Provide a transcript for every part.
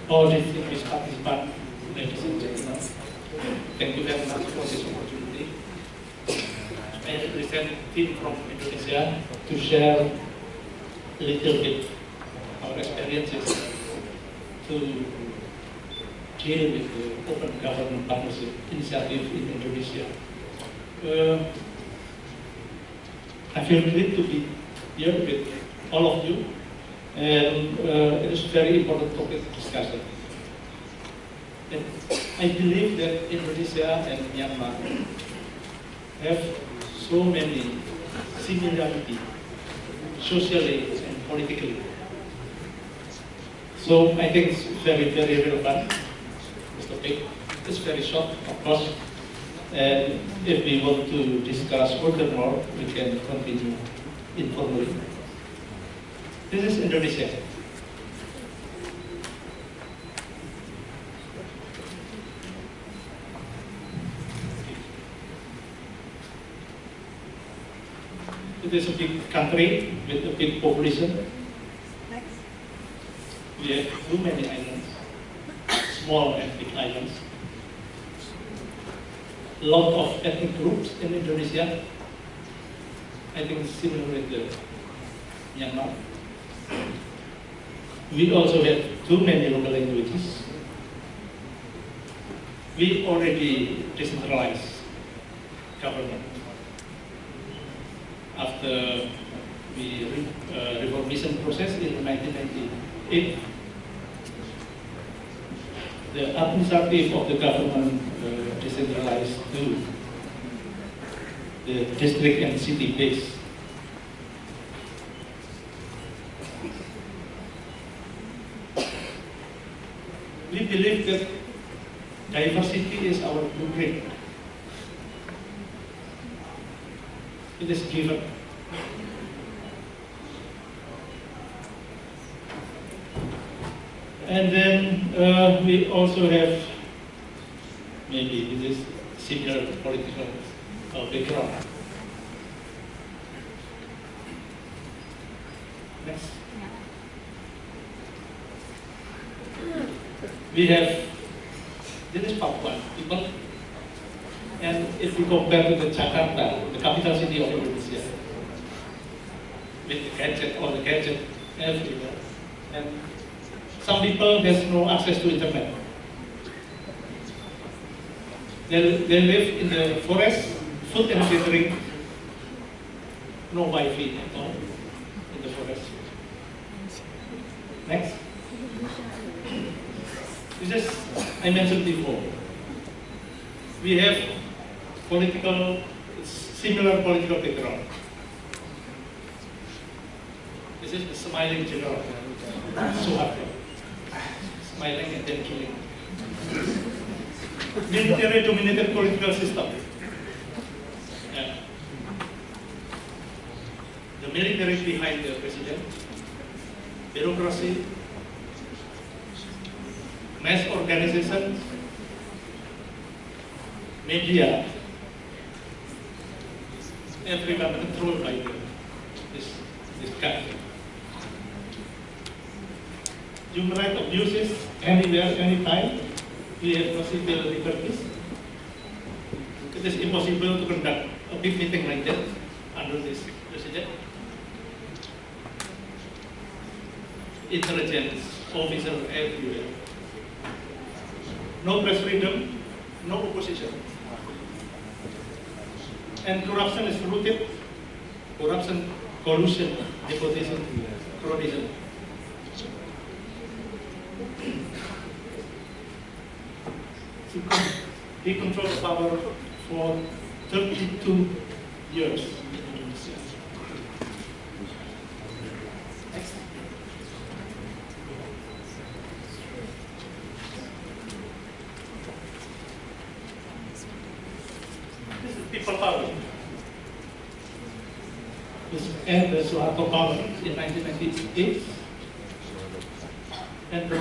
all distinguished participants, ladies and gentlemen. Thank you very much for this opportunity. I represent a team from Indonesia to share a little bit our experiences to deal with the Open Government Partnership initiative in Indonesia. I feel great to be here with all of you, and it is a very important topic of discussion. And I believe that Indonesia and Myanmar have so many similarities, socially and politically. So I think it's very, very relevant. This topic is very short, of course. And if we want to discuss furthermore, we can continue informally. This is Indonesia. It is a big country with a big population. We have too many islands, small and big islands. A lot of ethnic groups in Indonesia. I think it's similar with Myanmar. We also have too many local languages. We already decentralized government after the reformation process in 1998. The administrative of the government decentralized to the district and city base. We believe that diversity is our blueprint. It is given. And then we also have, maybe this is similar political background. Next. We have, this is Papua people, and if we compare to the Jakarta, the capital city of Indonesia, with the gadget, all the gadget everywhere, and some people has no access to internet. They live in the forest, food and catering, no Wi-Fi at all in the forest. Next. This is, I mentioned before, we have similar political background. This is the smiling general, Suharto. Smiling and then killing. Military-dominated political system. Yeah. The military behind the president, bureaucracy, mass organizations, media, everyone controlled by this guy. Human rights abuses anywhere, anytime. We have no civil liberties. It is impossible to conduct a big meeting like that under this president. Intelligence officers everywhere. No press freedom, no opposition. And corruption is rooted. Corruption, collusion, nepotism, cronyism. He controlled the power for 32 years in Indonesia. Next. This is people power. This end the Suharto power in 1998. And the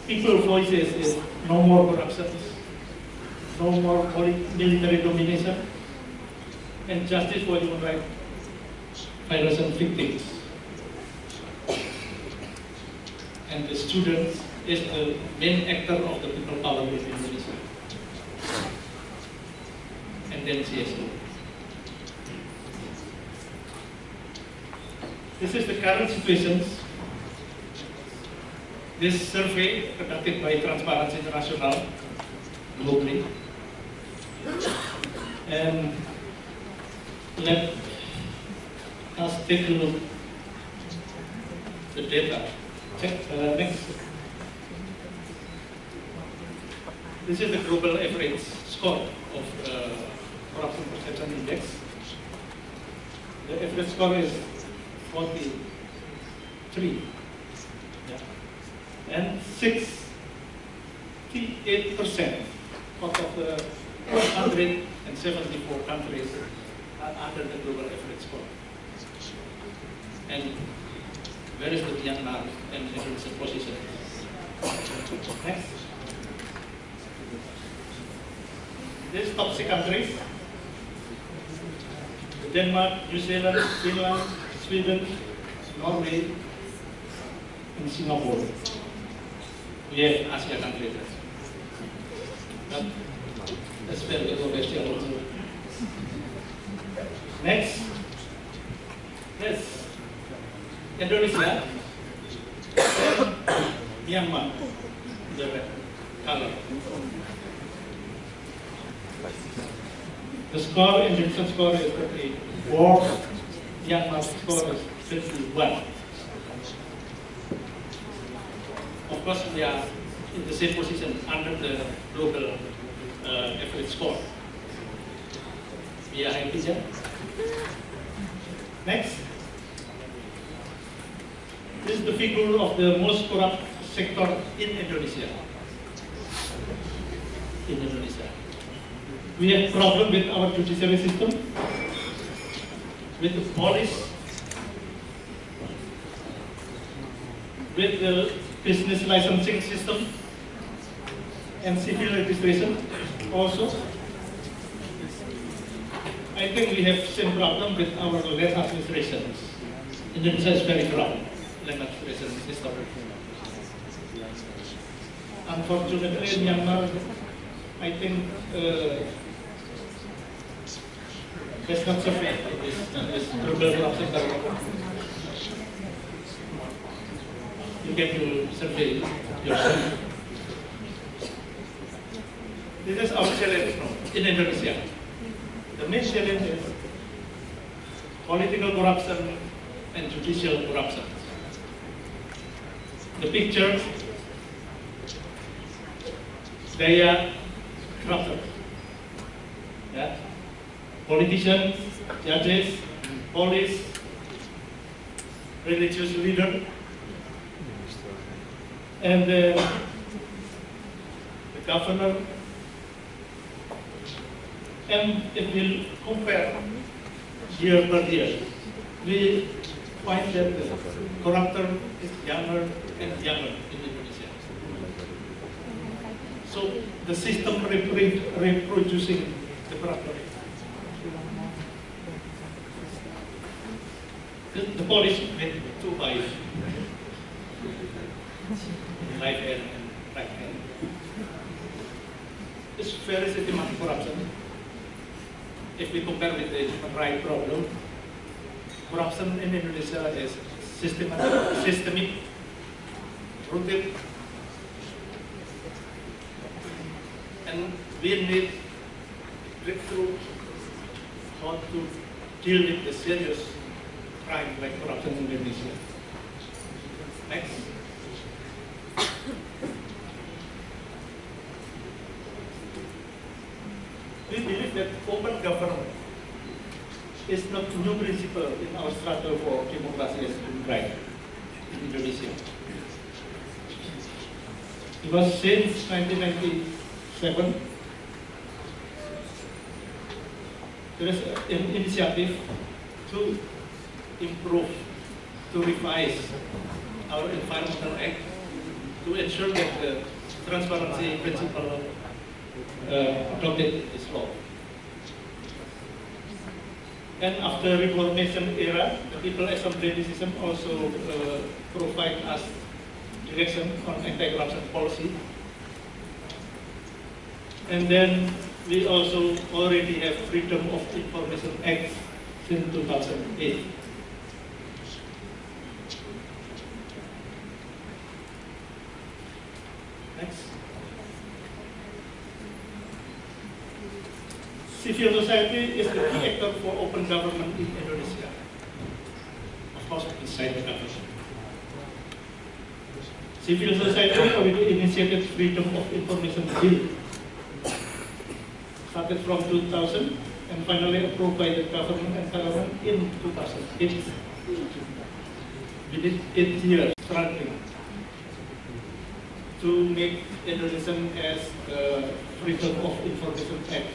people voices is no more corruption, no more military domination, and justice for human rights violation victims. And the students is the main actor of the people power in Indonesia. And then CSO. This is the current situation. This survey conducted by Transparency International globally. And let us take a look at the data. Check next. This is the global average score of corruption perception index. The average score is 43. Yeah. And 68% out of the 174 countries are under the global average score. And where is the Myanmar and Indonesia position? Next. These top 6 countries: Denmark, New Zealand, Finland, Sweden, Norway, and Singapore. We have Asia countries. But that's very controversial also. Next. Yes. Indonesia, Myanmar, the red color. The score, Indonesian score is 34, Myanmar score is 51. Of course, we are in the same position under the global average score. We are happy here. Next. This is the figure of the most corrupt sector in Indonesia. We have problem with our judiciary system, with the police, with the business licensing system, and civil registration also. I think we have same problem with our land administration. Indonesia is very corrupt. Land administration system. Unfortunately, Myanmar, I think, does not survey this global corruption. You get to survey yourself. This is our challenge in Indonesia. The main challenge is political corruption and judicial corruption. The picture, they are corrupted. Yeah? Politicians, judges, police, religious leader, and the governor. And if we compare year per year, we find that the corruptor is younger and younger in Indonesia. So the system reproducing the corruptor. The police made 2 wives, right hand and right hand. It's very systematic corruption. If we compare with the human rights problem, corruption in Indonesia is systemic, rooted, and we need breakthrough how to deal with the serious crime like corruption in Indonesia. Next. We believe that open government is not a new principle in our struggle for democracy and human rights in Indonesia. Because since 1997, there is an initiative to improve, to revise our Environmental Act to ensure that the transparency principle adopted this law. And after Reformation era, the People Assembly decision also provide us direction on anti-corruption policy. And then we also already have Freedom of Information Act since 2008. Next. Civil society is the key actor for open government in Indonesia. Of course, inside the government. Civil society already initiated Freedom of Information Bill, started from 2000 and finally approved by the government and parliament in 2008. Within 8 years, struggling to make Indonesian as the Freedom of Information Act.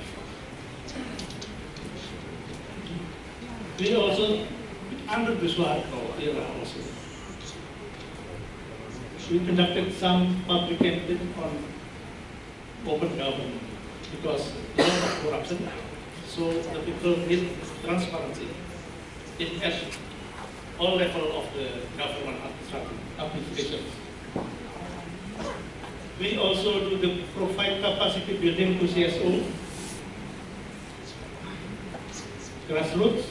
We also, under the Suharto era also, we conducted some public campaign on open government because a lot of corruption, so the people need transparency at all level of the government administration. We also do the provide capacity building to CSO, grassroots,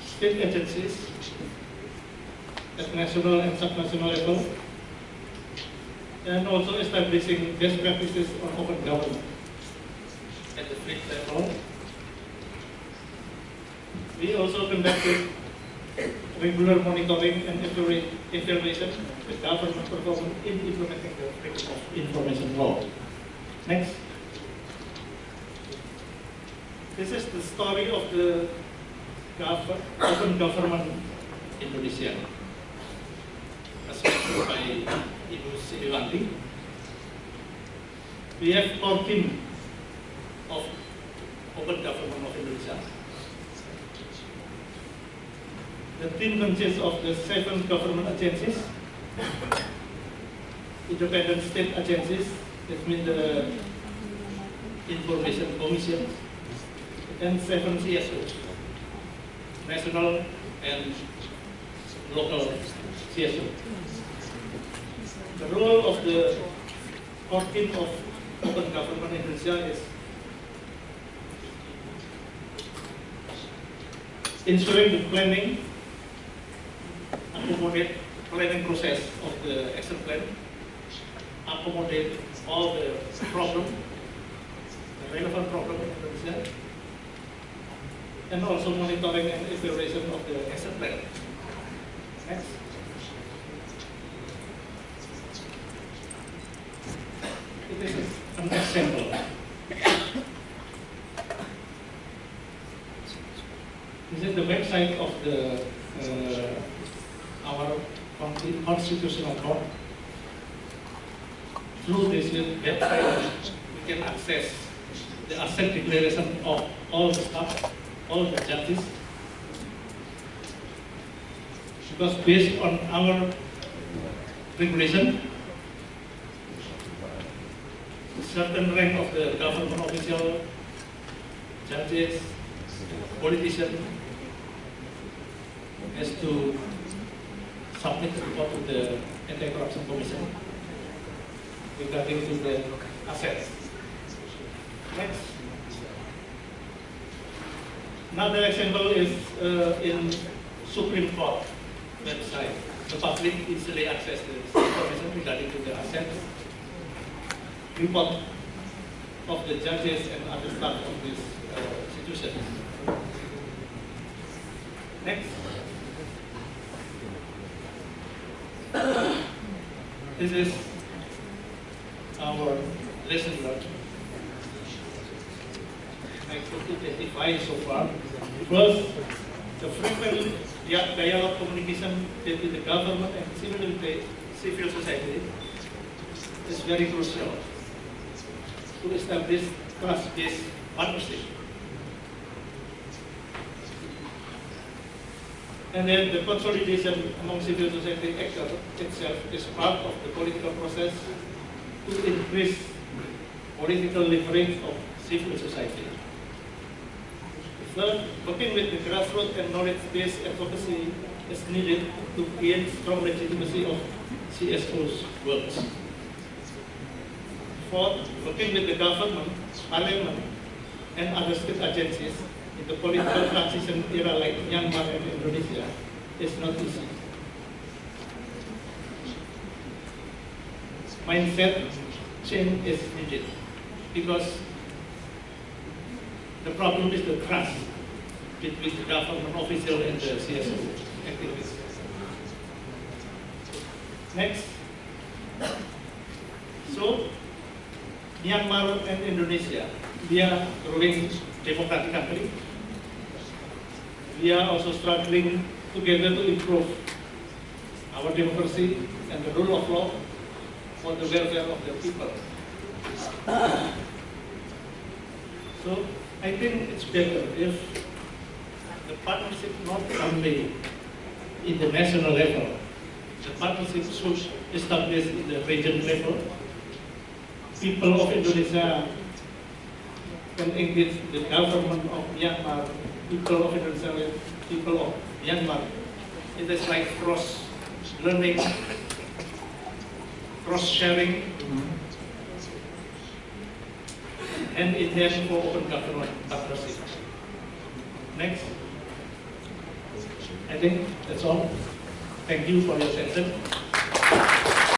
state agencies at national and subnational level, and also establishing best practices on open government at the state level. We also conducted regular monitoring and evaluation of the government performance in implementing the Freedom of Information Law. Next. This is the story of the open government Indonesia, as mentioned by Ibu Siliwanti. We have 14 of open government of Indonesia. The team consists of the 7 government agencies, independent state agencies, that means the information commission, and 7 CSOs, national and local CSO. The role of the 14 of open government in Indonesia is ensuring the planning, accommodate planning process of the action plan, accommodate all the problem, the relevant problem in Indonesia, and also monitoring and evaluation of the action plan. Next. It is an example. This is the website of the our constitutional court. Through this website, we can access the asset declaration of all the staff, all the judges, because based on our regulation, certain rank of the government official, judges, politicians has to submit a report to the Anti-Corruption Commission regarding to the assets. Next. Another example is in Supreme Court website. The public easily access the information regarding to the assets, report of the judges and other staff of this institution. Next. This is our lesson learned. I could identify so far. First, the frequent dialogue communication between the government and civil society is very crucial to establish trust-based partnership. And then the consolidation among civil society actors itself is part of the political process to increase political leverage of civil society. Third, working with the grassroots and knowledge-based advocacy is needed to gain strong legitimacy of CSO's works. Fourth, working with the government, parliament, and other state agencies in the political transition era like Myanmar and Indonesia is not easy. Mindset change is needed because the problem is the trust between the government official and the CSO activists. Next, so Myanmar and Indonesia, we are growing democratic country. We are also struggling together to improve our democracy and the rule of law for the welfare of the people. So I think it's better if the partnership not only in the national level, the partnership should establish in the region level. People of Indonesia can engage the government of Myanmar, people of Indonesia, people of Myanmar. It is like cross-learning, cross-sharing, and in hand for open government partnership. Next. I think that's all. Thank you for your attention.